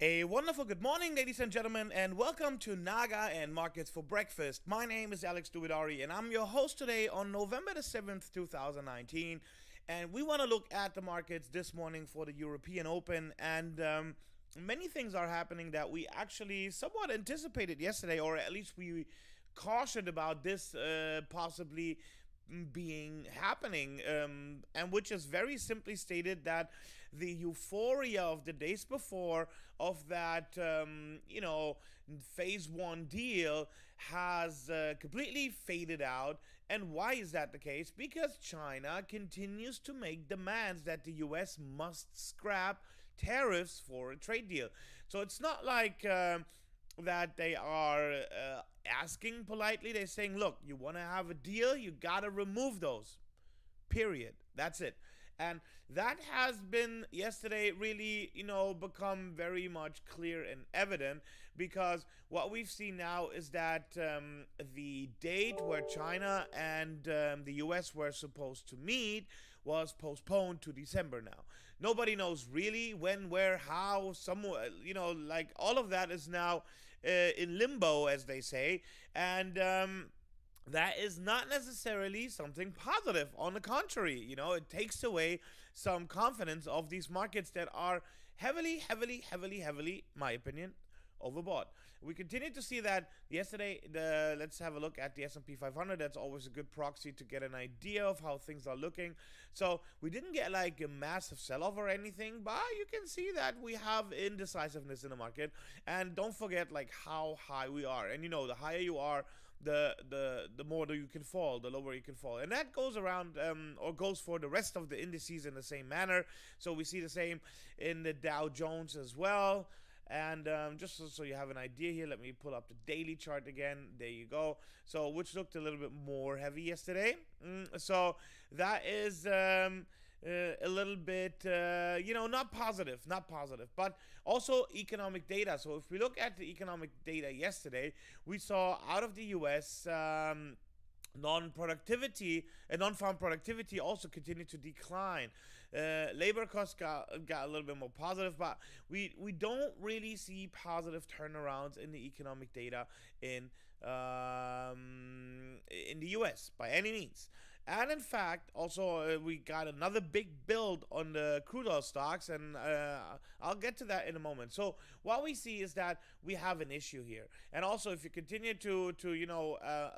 A wonderful good morning, ladies and gentlemen, and welcome to Naga and Markets for Breakfast. My name is Alex Duvidari, and I'm your host today on November the 7th, 2019. And we want to look at the markets this morning for the European Open. And many things are happening that we actually somewhat anticipated yesterday, or at least we cautioned about this possibly being happening, and which is very simply stated that the euphoria of the days before of that phase one deal has completely faded out. And why is that the case? Because China continues to make demands that the US must scrap tariffs for a trade deal. So it's not like that they are asking politely. They're saying, look, you want to have a deal, you got to remove those. Period. That's it. And that has been yesterday really, become very much clear and evident, because what we've seen now is that the date where China and the US were supposed to meet was postponed to December now. Nobody knows really when, where, how, somewhere, like all of that is now in limbo, as they say. And that is not necessarily something positive. On the contrary, it takes away some confidence of these markets that are heavily, my opinion, overbought. We continue to see that yesterday. Let's have a look at the S&P 500. That's always a good proxy to get an idea of how things are looking. So we didn't get like a massive sell-off or anything, but you can see that we have indecisiveness in the market. And don't forget like how high we are. And the higher you are, the more that you can fall, the lower you can fall. And that goes around or goes for the rest of the indices in the same manner. So we see the same in the Dow Jones as well. And just so you have an idea here, let me pull up the daily chart again. There you go. So which looked a little bit more heavy yesterday. So that is a little bit, not positive, but also economic data. So if we look at the economic data yesterday, we saw out of the US, non-farm productivity also continued to decline. Labor costs got a little bit more positive, but we don't really see positive turnarounds in the economic data in the US by any means. And in fact, also we got another big build on the crude oil stocks, and I'll get to that in a moment. So what we see is that we have an issue here, and also if you continue to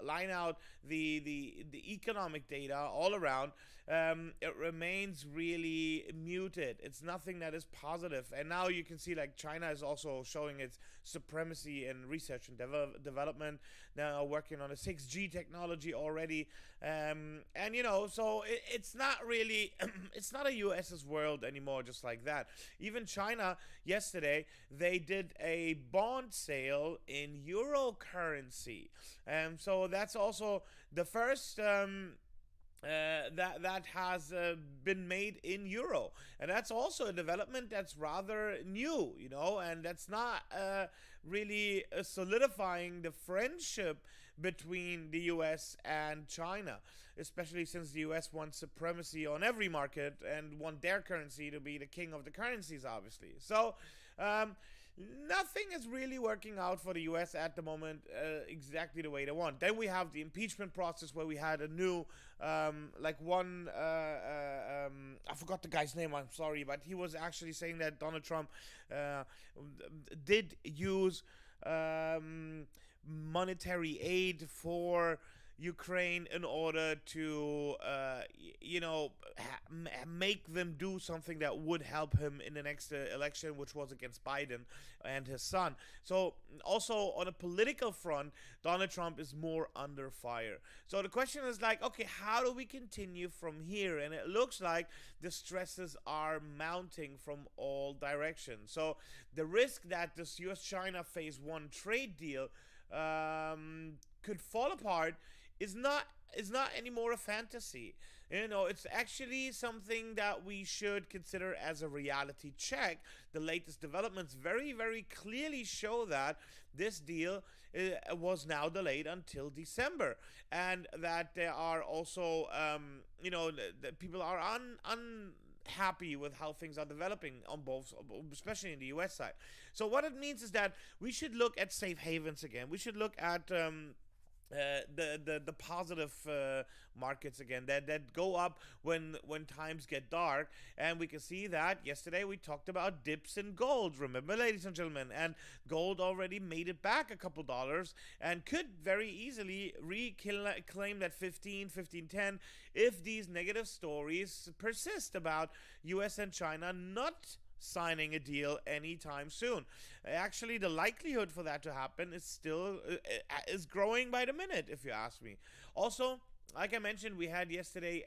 line out the economic data all around, it remains really muted. It's nothing that is positive. And now you can see like China is also showing its supremacy in research and development. Now working on a 6G technology already. And so it's not really, it's not a US's world anymore, just like that. Even China yesterday, they did a bond sale in euro currency. So that's also the first that has been made in euro, and that's also a development that's rather new, and that's not really solidifying the friendship between the US and China, especially since the US wants supremacy on every market and want their currency to be the king of the currencies, obviously. So nothing is really working out for the US at the moment exactly the way they want. Then we have the impeachment process, where we had a new I forgot the guy's name, I'm sorry, but he was actually saying that Donald Trump did use monetary aid for Ukraine in order to, make them do something that would help him in the next election, which was against Biden and his son. So also on a political front, Donald Trump is more under fire. So the question is like, okay, how do we continue from here? And it looks like the stresses are mounting from all directions. So the risk that this US-China phase one trade deal could fall apart is not anymore a fantasy. It's actually something that we should consider as a reality check. The latest developments very, very clearly show that this deal was now delayed until December, and that there are also, that people are happy with how things are developing on both, especially in the US side. So what it means is that we should look at safe havens again. We should look at the positive markets again that go up when times get dark. And we can see that yesterday we talked about dips in gold, remember, ladies and gentlemen, and gold already made it back a couple dollars and could very easily reclaim that 1510 if these negative stories persist about US and China not signing a deal anytime soon. Actually, the likelihood for that to happen is still is growing by the minute, if you ask me. Also, like I mentioned, we had yesterday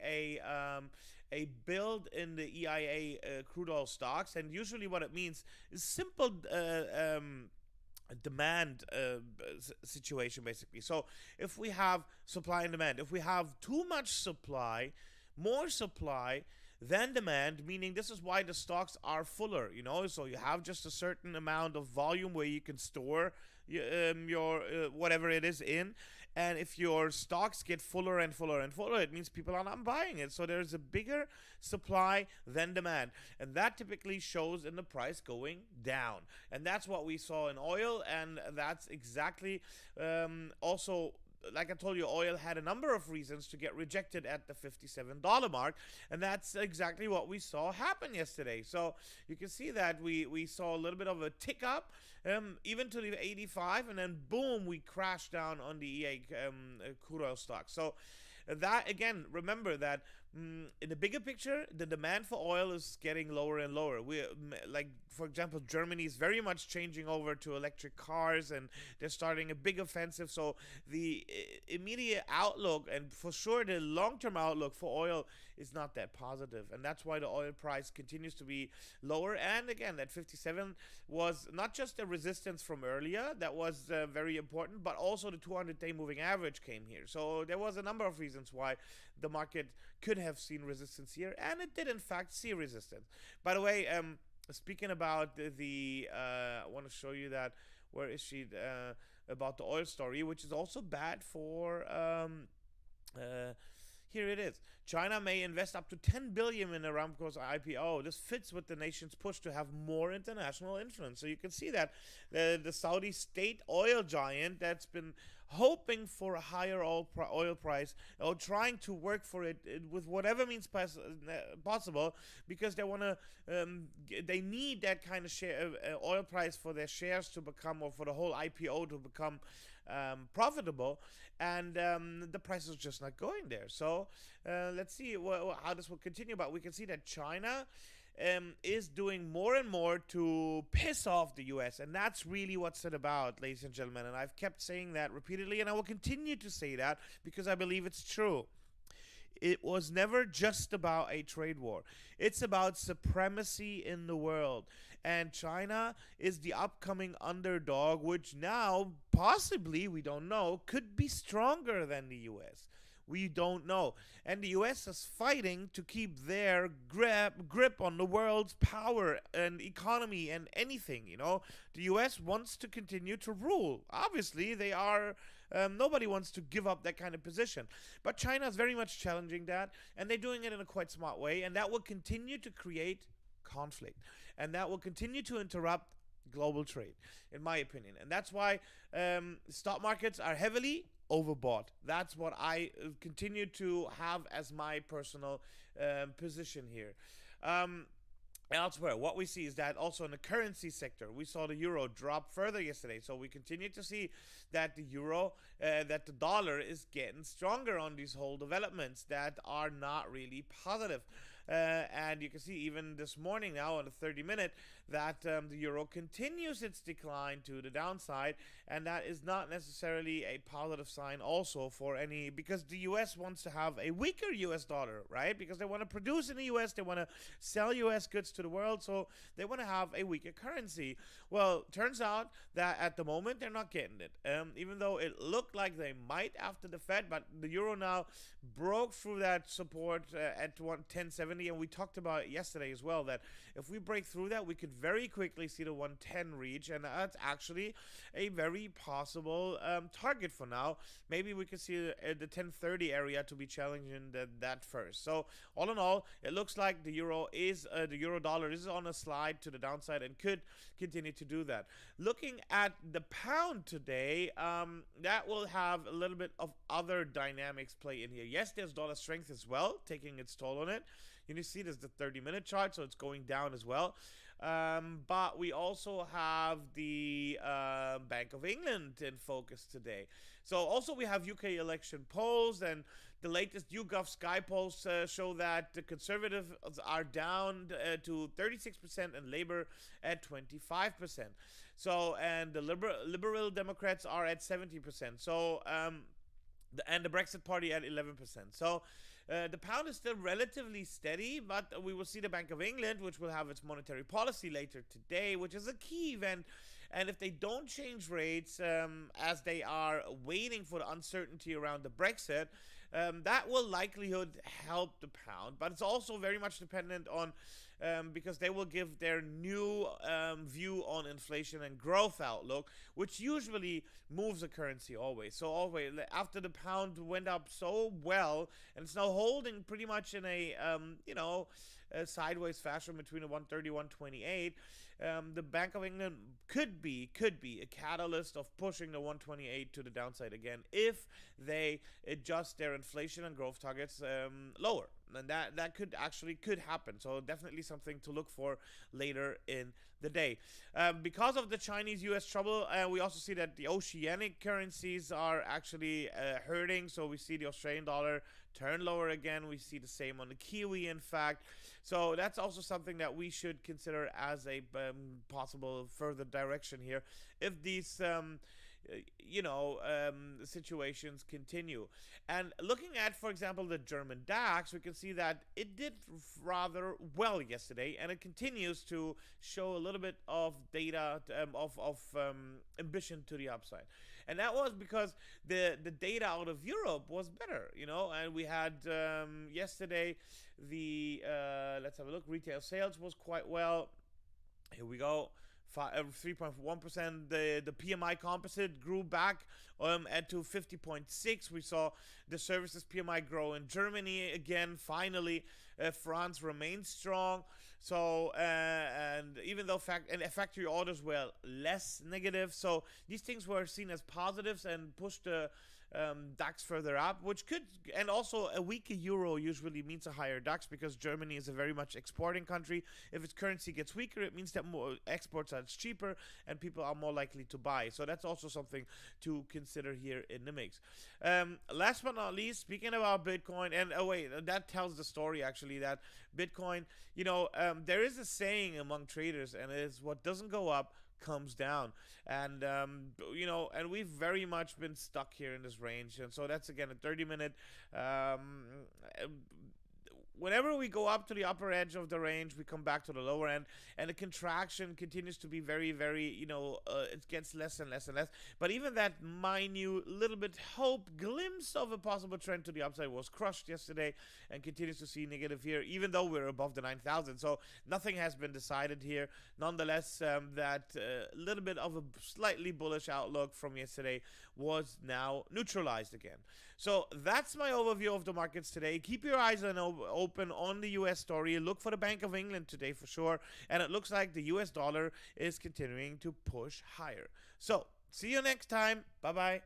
a build in the EIA crude oil stocks, and usually what it means is simple demand situation, basically. So if we have supply and demand, if we have too much supply, more supply than demand, meaning this is why the stocks are fuller, so you have just a certain amount of volume where you can store your whatever it is in. And if your stocks get fuller and fuller and fuller, it means people are not buying it. So there's a bigger supply than demand. And that typically shows in the price going down. And that's what we saw in oil. And that's exactly also, like I told you, oil had a number of reasons to get rejected at the $57 mark, and that's exactly what we saw happen yesterday. So you can see that we saw a little bit of a tick up, even to the 85, and then boom, we crashed down on the EA crude oil stock. So that, again, remember that in the bigger picture, the demand for oil is getting lower and lower. Like, for example, Germany is very much changing over to electric cars, and they're starting a big offensive. So the immediate outlook, and for sure the long-term outlook for oil, is not that positive. And that's why the oil price continues to be lower. And again, that 57 was not just a resistance from earlier, that was very important, but also the 200-day moving average came here. So there was a number of reasons why the market could have seen resistance here, and it did in fact see resistance. By the way, speaking about I want to show you that, where is she, about the oil story, which is also bad for here it is. China may invest up to $10 billion in Aramco's IPO. This fits with the nation's push to have more international influence. So you can see that the Saudi state oil giant that's been hoping for a higher oil price, or trying to work for it with whatever means possible, because they want to, they need that kind of oil price for their shares to become, or for the whole IPO to become profitable, and the price is just not going there. So let's see how this will continue. But we can see that China is doing more and more to piss off the US, and that's really what's it about, ladies and gentlemen. And I've kept saying that repeatedly, and I will continue to say that because I believe it's true. It was never just about a trade war. It's about supremacy in the world. And China is the upcoming underdog, which now, possibly, we don't know, could be stronger than the US. We don't know. And the US is fighting to keep their grip on the world's power and economy and anything, The US wants to continue to rule. Obviously, they are... nobody wants to give up that kind of position. But China is very much challenging that, and they're doing it in a quite smart way, and that will continue to create conflict. And that will continue to interrupt global trade, in my opinion. And that's why stock markets are heavily overbought. That's what I continue to have as my personal position here. Elsewhere, what we see is that also in the currency sector, we saw the euro drop further yesterday. So we continue to see that the euro, that the dollar is getting stronger on these whole developments that are not really positive. And you can see even this morning now on the 30-minute that the euro continues its decline to the downside, and that is not necessarily a positive sign also for any, because the US wants to have a weaker US dollar, right? Because they want to produce in the US, they want to sell US goods to the world, so they want to have a weaker currency. Well, turns out that at the moment they're not getting it, even though it looked like they might after the Fed, but the euro now broke through that support at 10.70 170, and we talked about it yesterday as well, that if we break through that, we could very quickly see the 110 reach, and that's actually a very possible target for now. Maybe we could see the 1030 area to be challenging that first. So all in all, it looks like the euro dollar is on a slide to the downside and could continue to do that. Looking at the pound today, that will have a little bit of other dynamics play in here. Yes, there's dollar strength as well, taking its toll on it. You see there's the 30-minute chart, so it's going down as well. But we also have the Bank of England in focus today. So also we have UK election polls, and the latest YouGov Sky polls show that the Conservatives are down to 36% and Labour at 25%. So, and the Liberal Democrats are at 70%. So, and the Brexit Party at 11%. So, the pound is still relatively steady, but we will see the Bank of England, which will have its monetary policy later today, which is a key event. And if they don't change rates, as they are waiting for the uncertainty around the Brexit, that will likelihood help the pound. But it's also very much dependent on, because they will give their new view on inflation and growth outlook, which usually moves a currency always. So always, after the pound went up so well, and it's now holding pretty much in a, a sideways fashion between a 130, 128, the Bank of England could be a catalyst of pushing the 128 to the downside again if they adjust their inflation and growth targets lower. And that could happen. So definitely something to look for later in the day. Because of the Chinese-US trouble, we also see that the oceanic currencies are actually hurting. So we see the Australian dollar turn lower again. We see the same on the Kiwi, in fact. So that's also something that we should consider as a possible further direction here if these situations continue. And looking at, for example, the German Dax, we can see that it did rather well yesterday, and it continues to show a little bit of data of ambition to the upside. And that was because the data out of Europe was better, and we had yesterday the let's have a look. Retail sales was quite well. Here we go. 3.1%. The PMI composite grew back to 50.6. We saw the services PMI grow in Germany again. Finally, France remains strong. So and even though factory orders were less negative, so these things were seen as positives and pushed the DAX further up, which could, and also a weaker euro usually means a higher DAX because Germany is a very much exporting country. If its currency gets weaker, it means that more exports are cheaper and people are more likely to buy. So that's also something to consider here in the mix. Last but not least, speaking about Bitcoin, and that tells the story actually that Bitcoin, there is a saying among traders, and it is what doesn't go up comes down, and and we've very much been stuck here in this range, and so that's again a 30-minute. Whenever we go up to the upper edge of the range, we come back to the lower end, and the contraction continues to be very, very, it gets less and less and less. But even that minute little bit hope glimpse of a possible trend to the upside was crushed yesterday and continues to see negative here, even though we're above the 9,000. So nothing has been decided here. Nonetheless, that little bit of a slightly bullish outlook from yesterday was now neutralized again. So that's my overview of the markets today. Keep your eyes open on the US story. Look for the Bank of England today for sure. And it looks like the US dollar is continuing to push higher. So see you next time. Bye-bye.